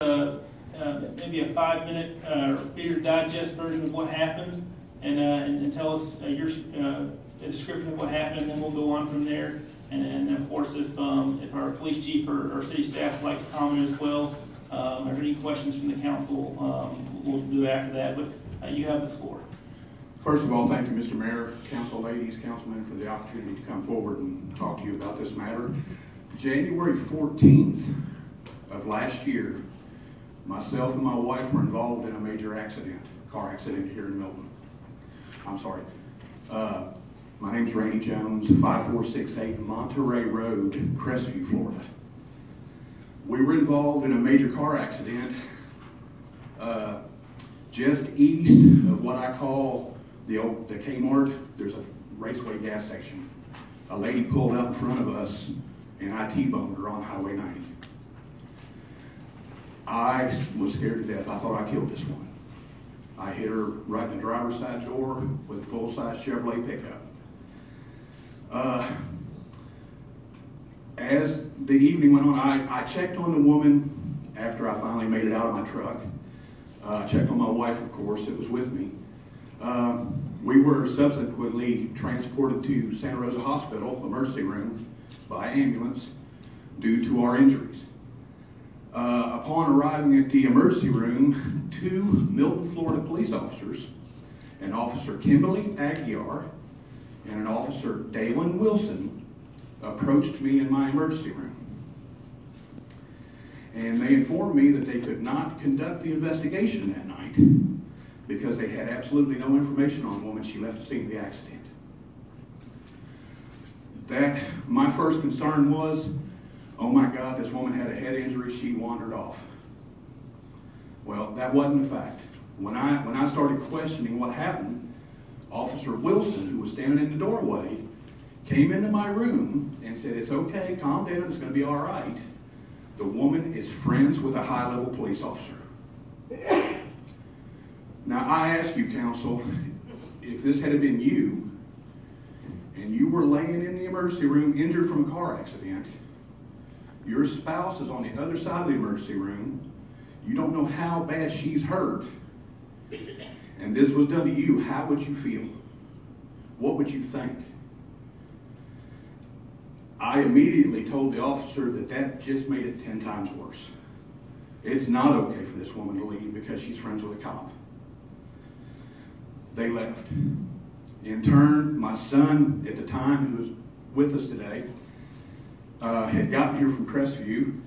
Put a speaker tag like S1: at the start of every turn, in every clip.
S1: Maybe a 5-minute Reader's Digest version of what happened, and tell us a description of what happened, and then we'll go on from there. And of course, if our police chief or city staff would like to comment as well, or any questions from the council, we'll do it after that. But you have the floor.
S2: First of all, thank you, Mr. Mayor, council ladies, councilmen, for the opportunity to come forward and talk to you about this matter. January 14th of last year, myself and my wife were involved in a major accident, car accident here in Milton. I'm sorry. My name's Randy Jones, 5468 Monterey Road, Crestview, Florida. We were involved in a major car accident just east of what I call the Kmart. There's a Raceway gas station. A lady pulled out in front of us and I T-boned her on Highway 90. I was scared to death. I thought I killed this woman. I hit her right in the driver's side door with a full-size Chevrolet pickup. As the evening went on, I checked on the woman after I finally made it out of my truck. I checked on my wife, of course, that was with me. We were subsequently transported to Santa Rosa Hospital, emergency room, by ambulance due to our injuries. Upon arriving at the emergency room, 2 Milton, Florida police officers, an Officer Kimberly Aguiar and an Officer Dalen Wilson, approached me in my emergency room. And they informed me that they could not conduct the investigation that night because they had absolutely no information on the woman she left the scene of the accident. My first concern was, oh my God, this woman had a head injury, she wandered off. Well, that wasn't the fact. When I started questioning what happened, Officer Wilson, who was standing in the doorway, came into my room and said, "It's okay, calm down, it's going to be all right. The woman is friends with a high-level police officer." Now, I ask you, counsel, if this had been you, and you were laying in the emergency room injured from a car accident, your spouse is on the other side of the emergency room, you don't know how bad she's hurt, and this was done to you, how would you feel? What would you think? I immediately told the officer that just made it 10 times worse. It's not okay for this woman to leave because she's friends with a cop. They left. In turn, my son, at the time, who was with us today, had gotten here from Crestview.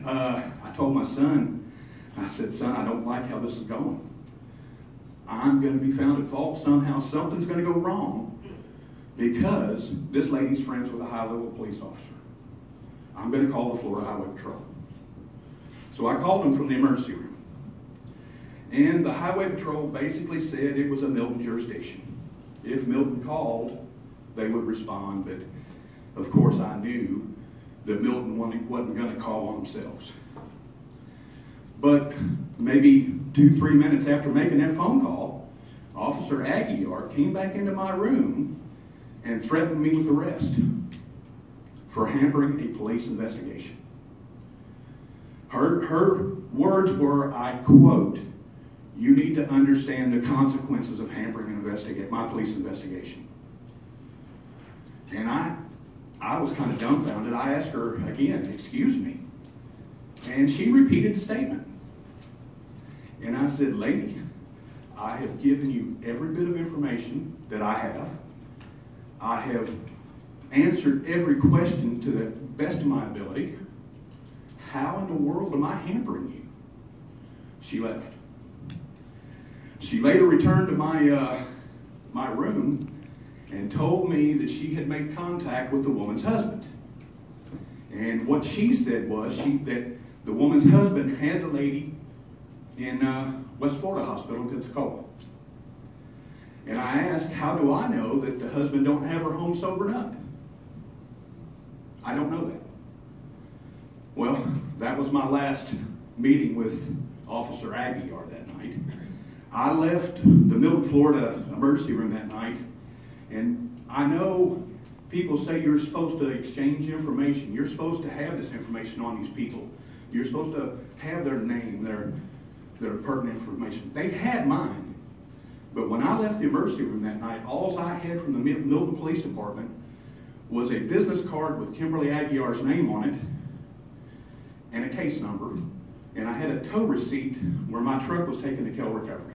S2: I told my son, I said, "Son, I don't like how this is going. I'm going to be found at fault somehow. Something's going to go wrong because this lady's friends with a high-level police officer. I'm going to call the Florida Highway Patrol." So I called them from the emergency room. And the Highway Patrol basically said it was a Milton jurisdiction. If Milton called, they would respond, but of course I knew that Milton wasn't going to call on themselves. But maybe 2-3 minutes after making that phone call, Officer Aguiar came back into my room and threatened me with arrest for hampering a police investigation. Her words were, I quote, "You need to understand the consequences of hampering my police investigation." And I was kind of dumbfounded. I asked her again, "Excuse me?" And she repeated the statement. And I said, "Lady, I have given you every bit of information that I have. I have answered every question to the best of my ability. How in the world am I hampering you?" She left. She later returned to my room and told me that she had made contact with the woman's husband. And what she said was that the woman's husband had the lady in West Florida Hospital in Pensacola. And I asked, how do I know that the husband don't have her home sobered up? I don't know that. Well, that was my last meeting with Officer Aguiar that night. I left the Milton, Florida emergency room that night, and I know people say you're supposed to exchange information. You're supposed to have this information on these people. You're supposed to have their name, their pertinent information. They had mine. But when I left the emergency room that night, all I had from the Milton Police Department was a business card with Kimberly Aguiar's name on it and a case number. And I had a tow receipt where my truck was taken to Kell Recovery.